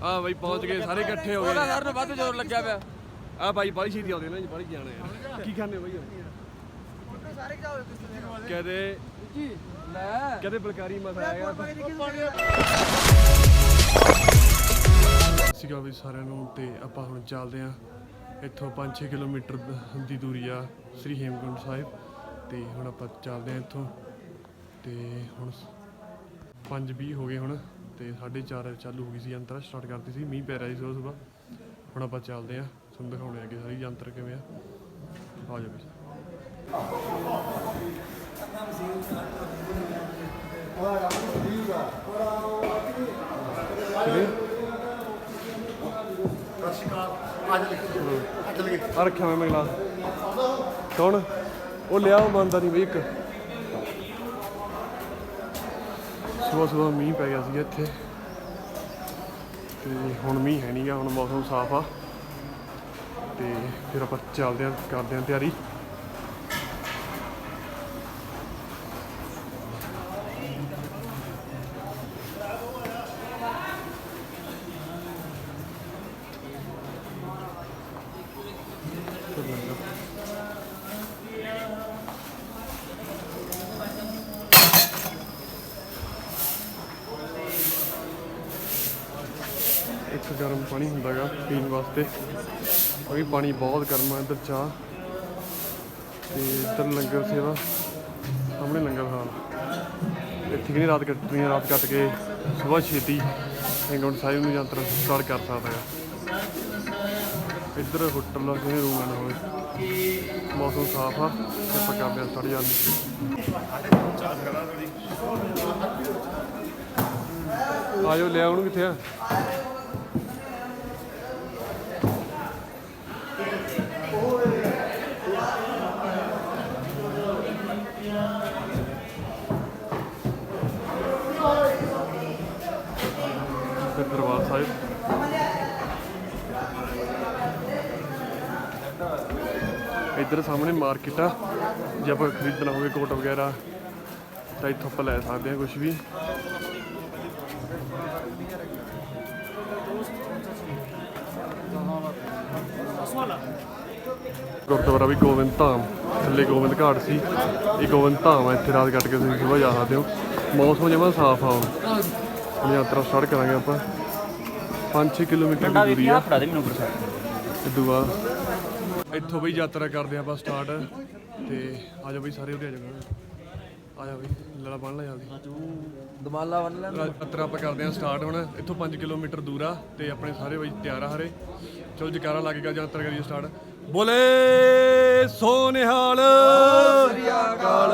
ਆ ਬਾਈ ਪਹੁੰਚ ਗਏ ਸਾਰੇ ਇਕੱਠੇ ਹੋ ਗਏ। ਉਹਦਾ ਸਾਰਿਆਂ ਨੂੰ ਵੱਧ ਜ਼ੋਰ ਲੱਗਿਆ ਪਿਆ। ਆ ਬਾਈ ਬਾਲੀ ਛੇਤੀ ਆਉਂਦੇ ਨਾ ਜੀ, ਬਾਲੀ ਜਾਣਾ ਯਾਰ। ਕੀ ਖਾਣੇ ਬਾਈ ਸਾਰੇ ਜਾਓ ਕਹਦੇ ਜੀ ਲੈ ਕਹਦੇ ਬਲਕਾਰੀ ਮਸਾ ਆਇਆ ਸੀਗਾ ਵੀ ਸਾਰਿਆਂ ਨੂੰ। ਤੇ ਆਪਾਂ ਹੁਣ ਚੱਲਦੇ ਆ ਇੱਥੋਂ 5-6 ਕਿਲੋਮੀਟਰ ਦੀ ਦੂਰੀ ਆ ਸ੍ਰੀ ਹੇਮਕੁੰਟ ਸਾਹਿਬ। ਤੇ ਹੁਣ ਆਪਾਂ ਚੱਲਦੇ ਆ ਇੱਥੋਂ। ਤੇ ਹੁਣ 5:20 ਹੋ ਗਏ ਹੁਣ, ਤੇ 4:30 ਚਾਲੂ ਹੋ ਗਈ ਸੀ ਯੰਤਰਾ, ਸਟਾਰਟ ਕਰਤੀ ਸੀ। ਮੀਂਹ ਪੈ ਰਿਹਾ ਸੀ ਸੁਬਹ। ਹੁਣ ਆਪਾਂ ਚੱਲਦੇ ਆ, ਤੁਹਾਨੂੰ ਦਿਖਾਉਣੇ ਅੱਗੇ ਸਾਰੀ ਯੰਤਰ ਕਿਵੇਂ ਆ। ਆ ਜਾਓ ਵੀ ਆ ਰੱਖਿਆ ਮੈਂ ਗਲਾਸ। ਕੌਣ ਉਹ ਲਿਆ, ਉਹ ਮੰਨਦਾ ਨਹੀਂ ਬਈ। ਇੱਕ ਸੁਬਹ ਮੀਂਹ ਪੈ ਗਿਆ ਸੀ ਇੱਥੇ, ਤੇ ਹੁਣ ਮੀਂਹ ਹੈ ਨਹੀਂਗਾ, ਹੁਣ ਮੌਸਮ ਸਾਫ਼ ਆ। ਤੇ ਫਿਰ ਆਪਾਂ ਚੱਲਦੇ ਆ, ਕਰਦੇ ਆ ਤਿਆਰੀ। ਇੱਕ ਗਰਮ ਪਾਣੀ ਹੁੰਦਾ ਗਾ ਪੀਣ ਵਾਸਤੇ, ਉਹ ਵੀ ਪਾਣੀ ਬਹੁਤ ਗਰਮ ਆ। ਇੱਧਰ ਚਾਹ ਤੇ ਇੱਧਰ ਲੰਗਰ ਸੇਵਾ, ਸਾਹਮਣੇ ਲੰਗਰ ਹਾਲ। ਇੱਥੇ ਕਿ ਨਹੀਂ ਰਾਤ ਕੱਟਣੀ, ਰਾਤ ਕੱਟ ਕੇ ਸੁਬਾਹ ਛੇਤੀ ਹੇਮਕੁੰਟ ਸਾਹਿਬ ਨੂੰ ਯਾਤਰਾ ਸਟਾਰਟ ਕਰ ਸਕਦਾ ਗਾ। ਇੱਧਰ ਹੋਟਲ ਆ, ਜਿਹਨੇ ਰੂਮ ਲੈਣਾ ਹੋਵੇ। ਮੌਸਮ ਸਾਫ਼ ਆ ਤੇ ਆਪਾਂ ਕਰਦੇ ਹਾਂ ਸਟਾਰਟ ਜਲਦੀ। ਆ ਜਾਓ, ਲਿਆ ਉਹਨੂੰ। ਕਿੱਥੇ ਆ? ਦਰਬਾਰ ਸਾਹਿਬ ਇੱਧਰ ਸਾਹਮਣੇ ਮਾਰਕੀਟ ਆ। ਜੇ ਆਪਾਂ ਖਰੀਦਣਾ ਹੋਵੇ ਕੋਟ ਵਗੈਰਾ ਤਾਂ ਇੱਥੋਂ ਆਪਾਂ ਲੈ ਸਕਦੇ ਹਾਂ ਕੁਛ ਵੀ। ਗੁਰਦੁਆਰਾ ਵੀ ਗੋਬਿੰਦ ਧਾਮ, ਥੱਲੇ ਗੋਬਿੰਦ ਘਾਟ ਸੀ, ਇਹ ਗੋਬਿੰਦ ਧਾਮ ਆ। ਇੱਥੇ ਰਾਤ ਕੱਟ ਕੇ ਤੁਸੀਂ ਸੁਬਾਹ ਜਾ ਸਕਦੇ ਹੋ। ਮੌਸਮ ਜਮਾਂ ਸਾਫ਼ ਆ। ਹੁਣ ਯਾਤਰਾ ਸਟਾਰਟ ਕਰਾਂਗੇ ਆਪਾਂ। 5-6 ਕਿਲੋਮੀਟਰ ਦੀ ਦੂਰੀ ਆ। ਇਦੋਂ ਬਾਅਦ ਇੱਥੋਂ ਬਈ ਯਾਤਰਾ ਕਰਦੇ ਆਪਾਂ ਸਟਾਰਟ। ਤੇ ਆ ਜਾਓ ਬਈ ਸਾਰੇ ਉਰੇ ਆ ਜਾਓ। ਆ ਜਾ ਬਈ ਲੜਾ ਬੰਨ ਲੈ ਜਲਦੀ, ਦਮਾਲਾ ਬੰਨ ਲੈ। ਯਾਤਰਾ ਆਪਾਂ ਕਰਦੇ ਹਾਂ ਸਟਾਰਟ ਹੁਣ। ਇੱਥੋਂ 5 ਕਿਲੋਮੀਟਰ ਦੂਰ ਆ ਤੇ ਆਪਣੇ ਸਾਰੇ ਬਈ ਤਿਆਰ ਆ ਹਰੇ। ਚਲੋ ਜਕਾਰਾ ਲੱਗ ਗਿਆ, ਯਾਤਰਾ ਕਰੀਏ ਸਟਾਰਟ। ਬੋਲੇ ਸੋ ਨਿਹਾਲ ਸ੍ਰੀ ਅਕਾਲ।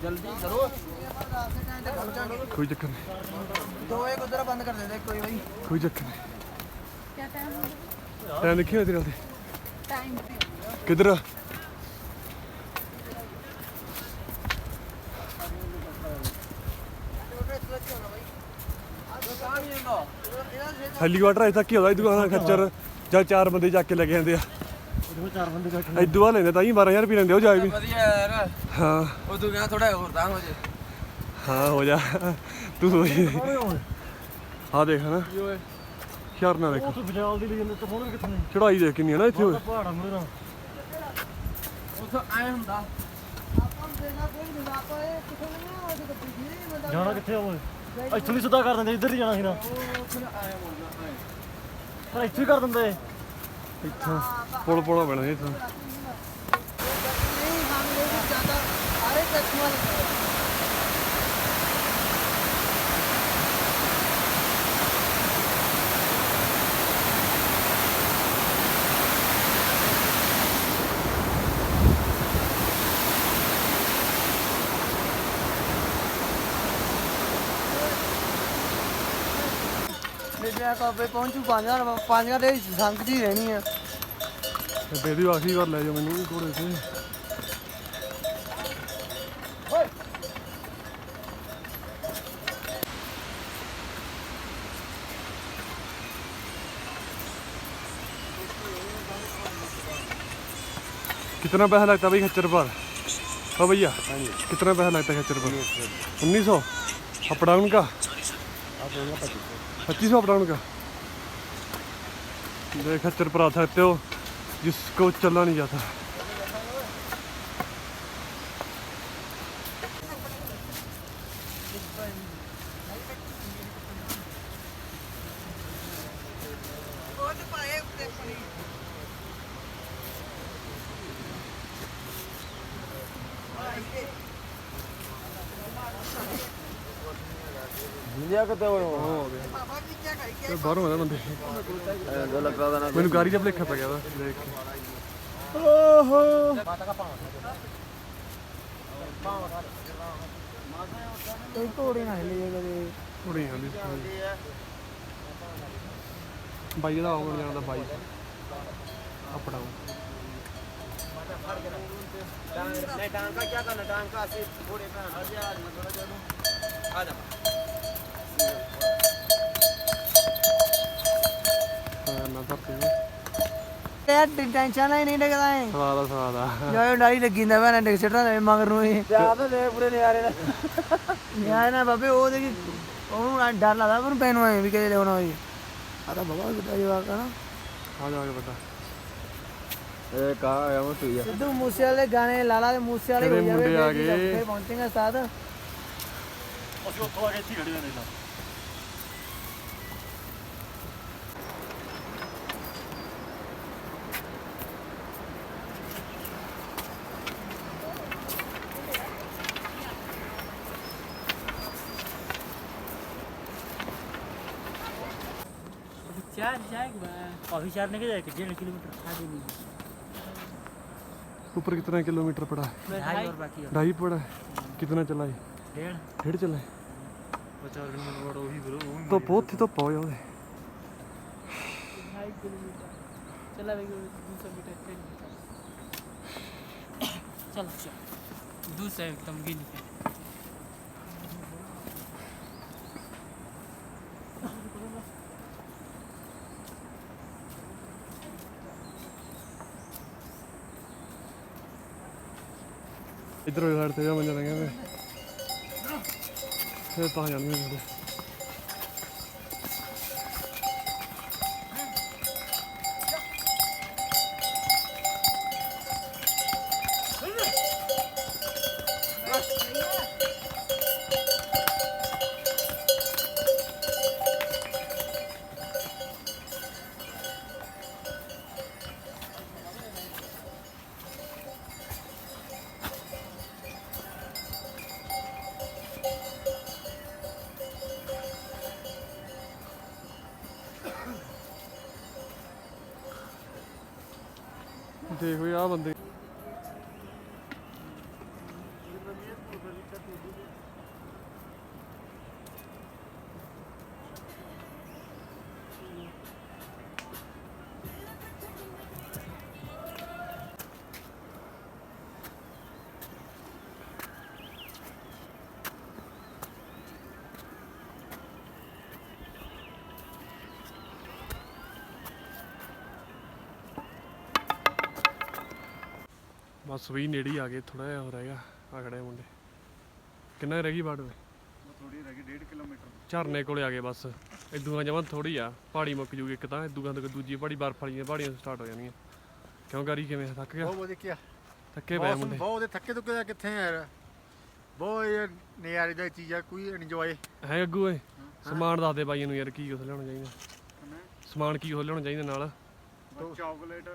ਜਲਦੀ ਕਰੋ, ਕੋਈ ਚੱਕਰ ਨਹੀਂ। ਦੋ ਇੱਕ ਉਧਰ ਬੰਦ ਕਰ ਦਿੰਦੇ ਕੋਈ ਬਾਈ। ਕੋਈ ਚੱਕਰ ਨਹੀਂ। ਟਾਈਮ ਦੇਖਿਆ ਤੇਰੇ ਤੇ टाइम ਕਿੱਧਰ ਆ? ਹੈਲੀਕਾਪਟਰ ਅਜੇ ਤੱਕ ਹੀ ਹੁੰਦਾ। ਇਦੋਂ ਬਾਅਦ ਖੱਚਰ ਜਾਂ 4 ਬੰਦੇ ਚੱਕ ਕੇ ਲੈ ਕੇ ਜਾਂਦੇ ਆ। 4 ਬੰਦੇ ਕੱਟ ਇਦੋਂ ਬਾਅਦ ਲੈਂਦੇ ਤਾਂ ਹੀ 12,000 ਰੁਪਏ ਲੈਂਦੇ ਉਹ ਜਾ ਵੀ। ਵਧੀਆ ਯਾਰ। ਹਾਂ ਉਹ ਤੂੰ ਕਹਿੰਦਾ ਥੋੜਾ ਹੋਰ ਤਾਂ ਹੋ ਜੇ। ਹਾਂ ਹੋ ਜਾ ਤੂੰ ਸੋਚ। ਆ ਦੇਖ ਨਾ ਸ਼ਹਿਰ ਨਾ ਦੇਖ, ਤੂੰ ਬਜਾਲ ਦੀ ਲਈ ਜਾਂਦੇ ਤਾਂ ਹੁਣ ਕਿੱਥੇ ਚੜਾਈ ਦੇਖ ਕਿੰਨੀ ਹੈ ਨਾ ਇੱਥੇ। ਪਹਾੜਾਂ ਮੂਹਰੇ ਉੱਥੇ ਐ ਹੁੰਦਾ। ਆਪਾਂ ਦੇਣਾ ਕੋਈ ਨਹੀਂ, ਆਪਾਂ ਇਹ ਕਿੱਥੇ ਨਹੀਂ ਆ। ਉਹਦੇ ਗੱਡੀ ਜਾਣਾ ਕਿੱਥੇ ਆ ਓਏ? ਇੱਥੋਂ ਵੀ ਸਿੱਧਾ ਕਰ ਦਿੰਦੇ, ਇੱਧਰ ਹੀ ਜਾਣਾ ਸੀ ਨਾ। ਪਰ ਇੱਥੇ ਹੀ ਕਰ ਦਿੰਦੇ। ਇੱਥੋਂ ਪੁਲ ਪੁਲਾ ਪੈਣਾ ਸੀ ਇੱਥੋਂ। ਕਾਬੇ ਪਹੁੰਚੂ 5 ਦੇ ਸੰਗਤ ਹੀ ਰਹਿਣੀ ਆ। ਤੇ ਇਹਦੀ ਆਖਰੀ ਵਾਰ ਲੈ ਜਾਓ ਮੈਨੂੰ ਵੀ ਘੋੜੇ ਤੇ। कितना पैसा लगता है भाई खच्चर पर? हाँ भैया कितना पैसा लगता है खच्चर पर? 1900 अप डाउन का, 2500 अप डाउन का। देख खच्चर पर आ सकते हो जिसको चलना नहीं जाता। ਬਾਹਰੋਂ ਆਉਂਦੇ ਬੰਦੇ ਮੈਨੂੰ ਗਾੜੀ ਦਾ ਭੁਲੇਖਾ ਪੈ ਗਿਆ ਵਾ ਦੇਖ ਕੇ। ਕੋਈ ਘੋੜੇ ਨਾ ਹਿੱਲੇ ਕਦੇ। ਥੋੜੀ ਆਂਦੀ ਬਾਈ ਦਾ ਆਉਣ ਜਾਣ ਦਾ ਬਾਈ ਆਪਣਾ नहीं टांग का क्या करना, टांग का सिर्फ घोड़े पे हट जा। आज मैं थोड़ा चलूं आ जा ਨਾ ਧਰਤੀ यार टेंशन ही नहीं लगता है ਸਵਾਦ ਆ जो डाली लगी ना मैंने देख सटा नहीं मगर नु याद ले पूरे नजारे ना यार ना बाबे वो देखी ਉਹਨੂੰ ਡਰ ਲੱਗਦਾ ਉਹਨੂੰ ਪੈਨੋਂ ਆਏ ਵੀ ਕਿਤੇ ਲਿਆਉਣਾ ਹੋਈ ਆ ਤਾਂ ਬਾਬਾ ਕਿੱਡਾ ਜਵਾਕ ਆ ਨਾ ਆ ਜਾ ਕੇ ਪਤਾ ਇਹ ਕਾ ਆਇਆ ਮੈਂ ਤੂੰ ਸਿੱਧੂ ਮੂਸੇ ਵਾਲੇ ਗਾਣੇ ਲਾਲਾ ਦੇ ਮੂਸੇ ਵਾਲੇ ਹੋ ਜਾਵੇ ਮੁੰਡੇ ਆ ਗਏ। ਫਿਰ ਪਹੁੰਚੇਗਾ ਉਸਤਾਦ ਅਸੀਂ ਉੱਥੋਂ ਆ ਕੇ ਇੱਥੇ ਖੜੇ ਨੇ ਨਾ चार जाएगा अभी चार नहीं जाएगा 1.5 किलोमीटर आगे नहीं ऊपर कितना किलोमीटर पड़ा है? ढाई और बाकी 2.5 पड़ा है। कितना चला है? 1.5 1.5 चला है। 50 ਮਿੰਟ ਵੜ ਉਹੀ ਵੀਰੋ तो बहुत ही तो पाओ यार 2.5 किलोमीटर चला भाई 200 मीटर चल चल 200 एकदम गिन के इधर साइड से बन जाएंगे फिर तो जाने मुझे देखो यार बंदे बस वही नेड़ी आ गए थोड़ा जिहा हो रहेगा आ खड़े मुंडे किन्ना रह गई बाड़ ਥੋੜੀ ਰਹਿ ਗਈ 1.5 ਕਿਲੋਮੀਟਰ झरने कोले आ गए बस इदूं जमा थोड़ी आ पहाड़ी मुक जूगी एक तां इदूं तक दूजी पहाड़ी बर्फ वाली पहाड़ियां स्टार्ट हो जानियां क्यों गारी किवें थक गया ਬਹੁਤ ਵਧੀਆ थके पे मुंडे ਬਹੁਤ ਦੇ ਥੱਕੇ ਤੁੱਕੇ ਕਿੱਥੇ ਯਾਰ ਬਹੁਤ ਇਹ ਨਜ਼ਾਰੇ ਦੀ ਚੀਜ਼ ਆ ਕੋਈ ਇੰਜੋਏ है अग्गू ਓਏ समान दस दे बाइयां नूं यार की कुछ लियाउणा चाहीदा समान की कुछ लियाउणा चाहीदा नाल ਚਾਕਲੇਟ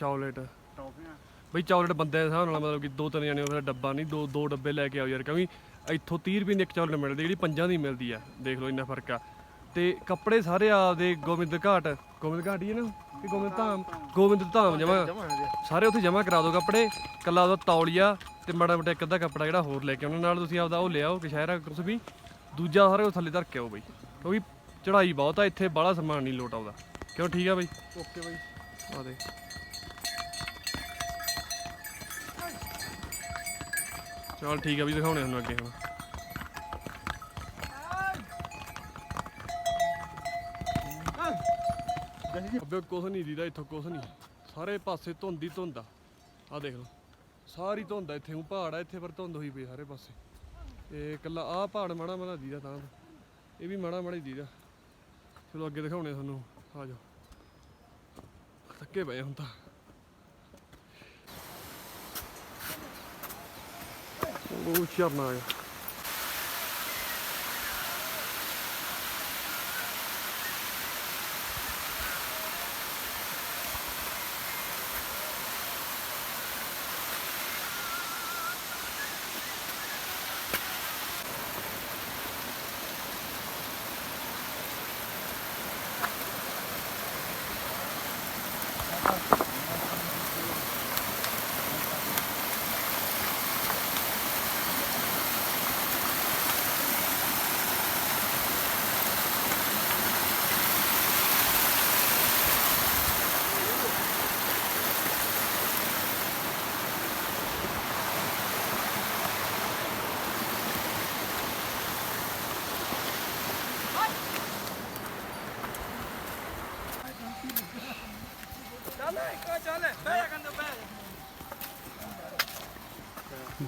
चॉकलेट ਟੌਫੀਆਂ ਬਈ ਚੌਕਲੇਟ ਬੰਦੇ ਦੇ ਹਿਸਾਬ ਨਾਲ ਮਤਲਬ ਕਿ 2-3 ਜਣੇ ਫਿਰ ਡੱਬਾ ਨਹੀਂ ਦੋ ਡੱਬੇ ਲੈ ਕੇ ਆਓ ਯਾਰ ਕਿਉਂਕਿ ਇੱਥੋਂ 30 ਰੁਪਏ ਦੀ ਇੱਕ ਚੌਕਲੇਟ ਮਿਲਦੀ ਜਿਹੜੀ 5 ਦੀ ਮਿਲਦੀ ਆ ਦੇਖ ਲਓ ਇੰਨਾ ਫਰਕ ਆ ਤੇ ਕੱਪੜੇ ਸਾਰੇ ਆਪਦੇ ਗੋਬਿੰਦ ਘਾਟ ਹੀ ਹੈ ਨਾ ਕਿ ਗੋਬਿੰਦ ਧਾਮ ਜਮਾ ਸਾਰੇ ਉੱਥੇ ਜਮਾ ਕਰਾ ਦਿਓ ਕੱਪੜੇ ਕੱਲਾ ਉਹਦਾ ਤੌਲੀਆ ਤੇ ਮਾੜਾ ਮੋਟਾ ਇੱਕ ਅੱਧਾ ਕੱਪੜਾ ਜਿਹੜਾ ਹੋਰ ਲੈ ਕੇ ਉਹਨਾਂ ਨਾਲ ਤੁਸੀਂ ਆਪਦਾ ਉਹ ਲਿਆਓ ਕਸ਼ਹਿਰਾ ਕੁਛ ਵੀ ਦੂਜਾ ਸਾਰੇ ਉਹ ਥੱਲੇ ਧਰ ਕੇ ਆਓ ਬਈ ਕਿਉਂਕਿ ਚੜਾਈ ਬਹੁਤ ਆ ਇੱਥੇ ਬਾਹਲਾ ਸਮਾਨ ਨਹੀਂ ਲੋਟ ਆਉਂਦਾ ਕਿਉਂ ਠੀਕ ਆ ਬਈ ਓਕੇ ਬਾਈ ਆ ਦੇ ਚਲ ਠੀਕ ਆ ਵੀ ਦਿਖਾਉਣੇ ਤੁਹਾਨੂੰ ਅੱਗੇ ਹੁਣ ਅੱਬੇ ਕੁਛ ਨਹੀਂ ਦੀਦਾ ਇੱਥੋਂ ਕੁਛ ਨਹੀਂ ਸਾਰੇ ਪਾਸੇ ਧੁੰਦ ਹੀ ਧੁੰਦ ਆ ਆ ਦੇਖ ਲਓ ਸਾਰੀ ਧੁੰਦ ਆ ਇੱਥੇ, ਉਹ ਪਹਾੜ ਆ ਇੱਥੇ ਪਰ ਧੁੰਦ ਹੋਈ ਪਈ ਸਾਰੇ ਪਾਸੇ। ਇਹ ਇਕੱਲਾ ਆਹ ਪਹਾੜ ਮਾੜਾ ਮਾੜਾ ਦੀਦਾ, ਤਾਂ ਇਹ ਵੀ ਮਾੜਾ ਮਾੜਾ ਹੀ ਦੀਦਾ। ਚਲੋ ਅੱਗੇ ਦਿਖਾਉਣੇ ਤੁਹਾਨੂੰ, ਆ ਜਾਓ। ਥੱਕੇ ਪਏ ਹੁਣ ਤਾਂ। ਉਹ ਝਰਨਾ ਆ ਗਿਆ।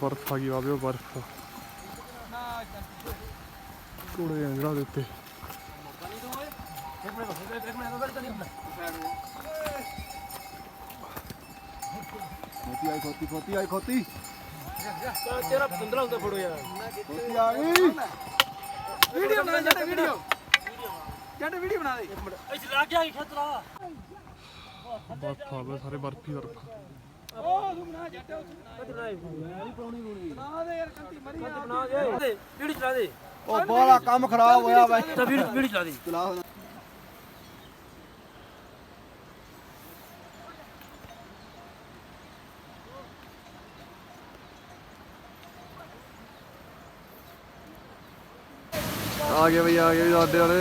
बर्फ आ गई बाबे, बर्फ कूड़े अंगड़ा के उत्ते। खोती आई खोती तेरा 15 ਹੁੰਦਾ ਫੋਟੋ ਯਾਰ। खोती आ गई। ਵੀਡੀਓ ਬਣਾ ਜੱਟ, ਵੀਡੀਓ ਜੱਟ ਵੀਡੀਓ ਬਣਾ ਦੇ। ਇੱਥੇ ਲੱਗ ਗਿਆ ਖਤਰਾ। बर्फ आ गए सारे, बर्फ ही बर्फ। ਉਹ ਤੂੰ ਬਣਾ ਜੱਟ, ਕਤਰਾ ਹੈ ਨਹੀਂ ਪਾਉਣੀ ਹੋਣੀ। ਬਣਾ ਦੇ ਯਾਰ, ਕੰਤੀ ਮਰੀ ਆ। ਬਣਾ ਦੇ ਵੀਡੀਓ ਚਲਾ ਦੇ। ਉਹ ਬੜਾ ਕੰਮ ਖਰਾਬ ਹੋਇਆ ਬਾਈ। ਤਾਂ ਵੀਡੀਓ ਚਲਾ ਦੇ। ਚਲਾ आ गए भाई, आ गए दादे वाले।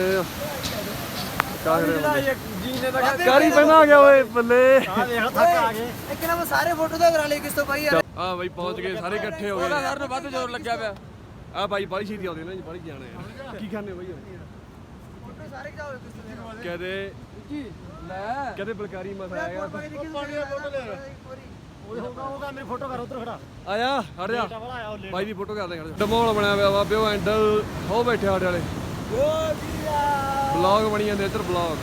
क्या कर रहे हो जीने ਦਾ गाड़ी पहना आ गया ओए बल्ले। ਆ ਦੇਖ ਥੱਕ ਆ ਗਏ। ਇੱਕ ਨਾ ਸਾਰੇ ਫੋਟੋ ਦਾ ਕਰਾ ਲਈ ਕਿਸ ਤੋਂ ਭਾਈ ਯਾਰ। हाँ भाई पहुंच गए सारे, इकट्ठे हो गए। ਸਾਰ ਨੂੰ ਵੱਧ ਜ਼ੋਰ ਲੱਗਿਆ ਪਿਆ। आ भाई बड़ी छेती आते ना जी, बड़ी जाने हैं। की खाने भाई ਫੋਟੋ ਸਾਰੇ ਜਾਓ ਕਿਸ ਤੋਂ कहते ਜੀ ਲੈ कहते बलकारी मसा आएगा। ਹੋਗਾ ਮੇਰੀ ਫੋਟੋ ਕਰ ਉਧਰ ਖੜਾ। आया हट जा ਵਾਲਾ ਆਇਆ ਉਹ भाई दी फोटो करते हैं। डमोल बनया पिया वा प्यो हैंडल हो बैठे साडे वाले। ब्लॉग बनी जाते इधर, ब्लॉग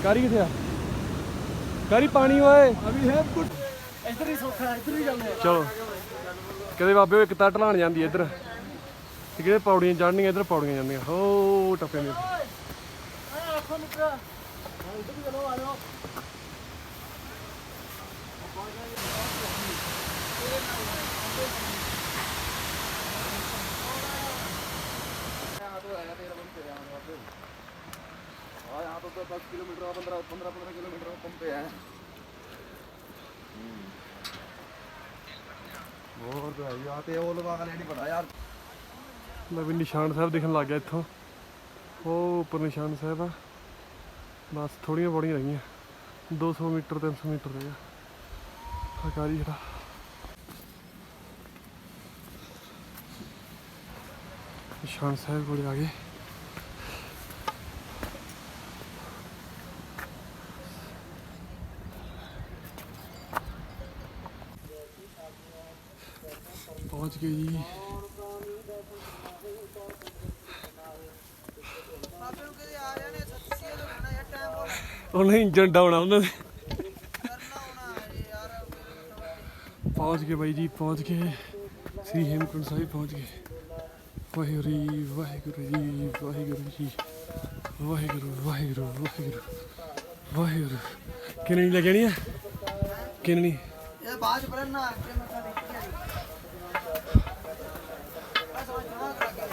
कारी किथे आ? कारी पानी ओए ਅਭੀ ਹੈ ਕੁਝ ਇੱਧਰ ਹੀ ਸੌਖਾ, ਇੱਧਰ ਹੀ ਜਾਂਦੇ ਆ। ਚਲੋ ਕਦੇ ਬਾਬੇ ਇੱਕ ਤਾਂ ਢਲਾਣ ਜਾਂਦੀ ਇੱਧਰ, ਤੇ ਕਿਹਦੇ ਪੌੜੀਆਂ ਚੜ੍ਹਨੀਆਂ ਇੱਧਰ ਪੌੜੀਆਂ ਜਾਂਦੀਆਂ। ਹੋ ਟੱਪੇ ਨੇ ਆ ਆਖੋ ਮਿੱਤਰਾ ਇੱਧਰ ਵੀ ਚਲੋ, ਆ ਜਾਓ। यहाँ तो 10 किलोमीटर 15 किलोमीटर पंप पे है। और यहाँ पे वो लोग आगे नहीं पड़ा यार। ਮੈਂ ਵੀ ਨਿਸ਼ਾਨ ਸਾਹਿਬ ਦਿਖਣ ਲੱਗ ਗਿਆ ਇੱਥੋਂ। ਉਹ ਉੱਪਰ ਨਿਸ਼ਾਨ ਸਾਹਿਬ ਆ, ਬਸ ਥੋੜ੍ਹੀਆਂ ਪੌੜੀਆਂ ਰਹਿ ਗਈਆਂ। 200 ਮੀਟਰ 300 ਮੀਟਰ ਰਹਿ ਗਿਆ ਹਕਾਰੀ ਜਿਹੜਾ। ਨਿਸ਼ਾਨ ਸਾਹਿਬ ਕੋਲ ਆ ਗਏ। पहुंच गए जी। उन्हें इंजन डाउन उन्होंने पहुंच गए भाई जी, पहुंच गए श्री हेमकुंड साहिब पहुंच गए। वाहिगुरू जी वाहिगुरू जी वाहिगुरू जी वाहिगुरू वाहिगुरू वाहिगुरू वाहिगुरू। किन्नी लगनी है किन्नी ਇਹ ਬਾਅਦ ਚ ਪੜਨਾ ਅੱਗੇ ਮੱਥਾ ਟੇਕ ਕੇ ਆਈ। ਬਸ ਉਹ ਜਮਾ ਕਰਾ ਕੇ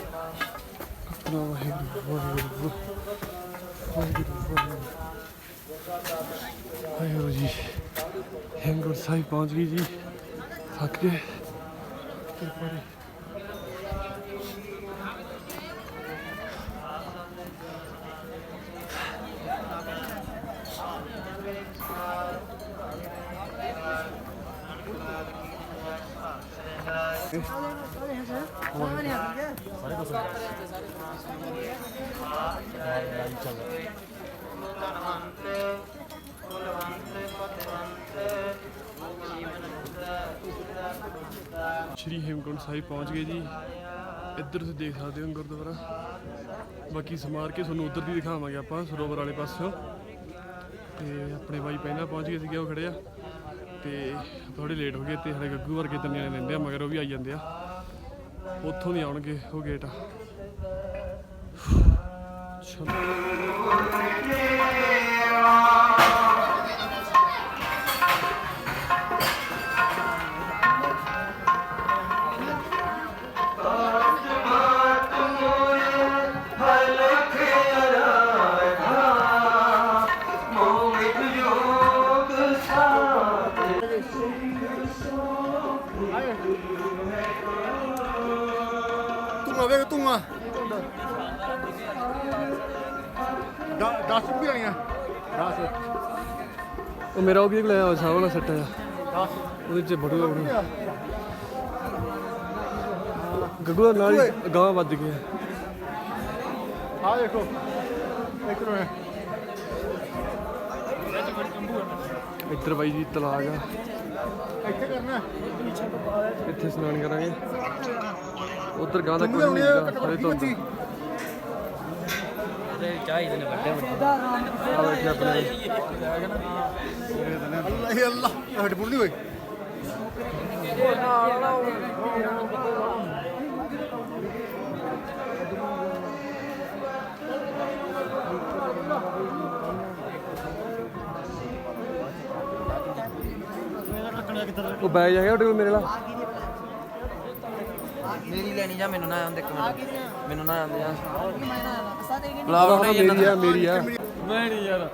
ਵਾਹਿਗੁਰੂ ਵਾਹਿਗੁਰੂ ਵਾਹਿਗੁਰੂ ਵਾਹਿਗੁਰੂ ਜੀ। हेमकुंड साहिब पहुंच गई जी, थक गए। ਸਾਰੇ ਕੁਝ ਸ਼੍ਰੀ ਹੇਮਕੁੰਟ ਸਾਹਿਬ ਪਹੁੰਚ ਗਏ ਜੀ। ਇੱਧਰ ਤੁਸੀਂ ਦੇਖ ਸਕਦੇ ਹੋ ਗੁਰਦੁਆਰਾ। ਬਾਕੀ ਸਮਾਰ ਕੇ ਤੁਹਾਨੂੰ ਉੱਧਰ ਦੀ ਦਿਖਾਵਾਂਗੇ ਆਪਾਂ ਸਰੋਵਰ ਵਾਲੇ ਪਾਸਿਓਂ। ਤੇ ਆਪਣੇ ਬਾਈ ਪਹਿਲਾਂ ਪਹੁੰਚ ਗਏ ਸੀਗੇ, ਉਹ ਖੜੇ ਆ ਤੇ ਥੋੜੇ ਲੇਟ ਹੋ ਗਏ ਤੇ ਹਲੇ ਗੱਗੂ ਵਰਗੇ ਤਿੰਨ ਜਣੇ ਲੈਂਦੇ ਆ ਮਗਰ, ਉਹ ਵੀ ਆਈ ਜਾਂਦੇ ਆ। ਉੱਥੋਂ ਨਹੀਂ ਆਉਣਗੇ, ਉਹ ਗੇਟ ਆ। ਧੂਆਂ ਵੇਖ ਧੂਆਂ 10 ਵੀ ਆਈਆਂ 10 ਉਹ ਮੇਰਾ ਉਹ ਵੀ ਲਾਇਆ ਹੋਇਆ ਸਾਹ ਵਾਲਾ ਸੈੱਟ ਆ, ਉਹਦੇ ਚ ਬੜੂਆ ਬੜੂ ਗੱਗੂ ਦਾ ਨਾਲ ਹੀ ਗਾਂ ਵੱਜ ਗਿਆ। ਆ ਦੇਖੋ ਇੱਕ ਨੂੰ ਇੱਧਰ ਬਾਈ ਜੀ ਤਲਾਕ ਆ, ਇੱਥੇ ਕਰਨਾ ਇੱਥੇ ਇਸ਼ਨਾਨ ਕਰਾਂਗੇ। ਉੱਧਰ ਗਾਂ ਦਾ ਤੂੰ ਕੋਈ ਨਹੀਂ ਆਉਣੀ ਹਰੇ ਤੋਂ ਕੱਚੀ ਚਾਹੀਦੇ ਨੇ ਵੱਡੇ ਵੱਡੇ ਆ ਬੈਠੇ ਆਪਣੇ ਅੱਲਾਹ ਅੱਲਾਹ ਹਟ ਬੁੱਢੀ ਹੋਈ ਉਹ ਬੈਗ ਹੈਗਾ ਤੁਹਾਡੇ ਕੋਲ ਮੇਰੇ ਨਾਲ? ਮੇਰੀ ਲੈਣੀ ਜਾਂ ਮੈਨੂੰ ਨਾ ਆਉਂਦੇ ਇੱਕ ਮਿੰਟ ਮੈਨੂੰ ਨਾ ਆਉਂਦੇ ਆ ਬੁਲਾਵਾ ਮੇਰੀ ਆ, ਮੇਰੀ ਆ। ਮੈਂ ਨਹੀਂ ਯਾਰ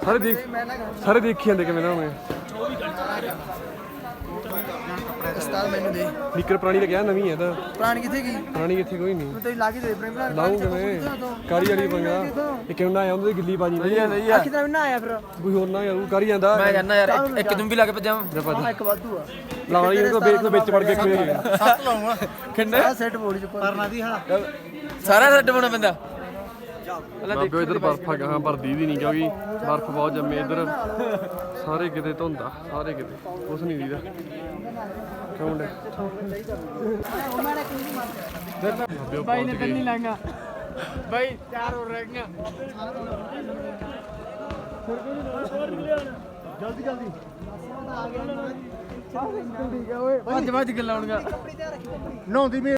ਸਾਰੇ ਦੇਖੀ ਜਾਂਦੇ ਕਿਵੇਂ ਨਾ ਹੋਵੇ। ਉਸਤਾਦ ਮੈਨੂੰ ਦੇ ਨਿੱਕਰ ਪੁਰਾਣੀ ਤਾਂ ਗਿਆ, ਨਵੀਂ ਹੈ ਤਾਂ। ਪ੍ਰਾਣ ਕਿੱਥੇ ਗਈ ਪੁਰਾਣੀ ਕਿੱਥੇ ਕੋਈ ਨਹੀਂ। ਤੂੰ ਲਾ ਕੇ ਦੇ ਪ੍ਰੇਮ ਭਰਾ ਲਾਉਂ ਕਿਵੇਂ ਕਾਰੀ ਵਾਲੀ ਪੰਗਾ ਇਹ ਕਿਉਂ ਨਾ ਆਇਆ ਉਹਦੇ ਗਿੱਲੀ ਬਾਜੀ ਨਹੀਂ ਆਖੀ ਤਾਂ ਨਾ ਆਇਆ ਫਿਰ ਕੋਈ ਹੋਰ ਨਾ ਆਊ ਕਰੀ ਜਾਂਦਾ। ਮੈਂ ਜਾਣਾ ਯਾਰ ਇੱਕ ਦਿਨ ਵੀ ਲਾ ਕੇ ਭੱਜਾਂ ਇੱਕ ਵਾਧੂ ਆ ਲਾਉਣਾ ਹੀ ਉਹਨੂੰ ਵੇਖ ਵਿੱਚ ਵੜ ਕੇ ਖੇਡ ਸੱਤ ਲਾਉਂਗਾ ਕਿੰਨੇ ਆ ਸੈੱਟ ਬੋਲੀ ਚ ਪਰਨਾ ਦੀ ਹਾਂ ਸਾਰਾ ਸੈੱਟ ਪਾਉਣਾ ਪੈਂਦਾ। ਬਾਬੇ ਇਧਰ ਬਰਫ ਆ ਗਾਂ ਪਰ ਦੀਦੀ ਨਹੀਂ, ਕਿਉਂਕਿ ਬਰਫ ਬਹੁਤ ਜੰਮੇ ਇੱਧਰ ਸਾਰੇ ਕਿਤੇ ਧੁੰਦਾ, ਸਾਰੇ ਕਿਤੇ ਕੁਛ ਨਹੀਂ ਦੀਦਾ। ਕਿਉਂ ਡੇ ਬਾਈ ਨੇ ਤੰਨੀ ਲਾਂਗਾ ਬਾਈ 4 ਹੋਰ ਰਹਿ ਗਈਆਂ। ਜਲਦੀ ਜਲਦੀ ਭੱਜ ਕੇ ਲਾਉਣਗਾ। ਨਹਾਉਂਦੀ ਮੇ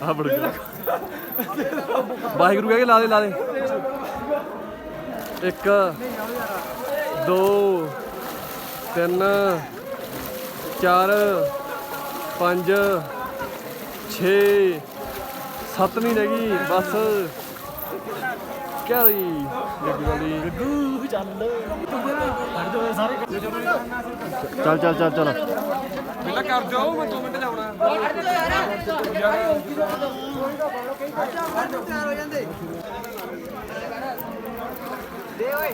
ਆ ਬੜ ਗਿਆ ਵਾਹਿਗੁਰੂ ਕਹਿ ਕੇ ਲਾ ਦੇ ਲਾ ਦੇ। 1 2 3 4 5 6 7ਵੀਂ ਰਹਿ ਗਈ ਬਸ। ਕੈਰੀ ਗੱਗੂ ਚੱਲ ਹਟ ਜਾਓ ਸਾਰੇ ਚੱਲ ਚੱਲ ਚੱਲ ਚੱਲ ਪਹਿਲਾਂ ਕਰ ਦਿਓ, ਮੈਂ 2 ਮਿੰਟ ਲਾਉਣਾ। ਤਿਆਰ ਹੋ ਜਾਂਦੇ ਦੇ ਓਏ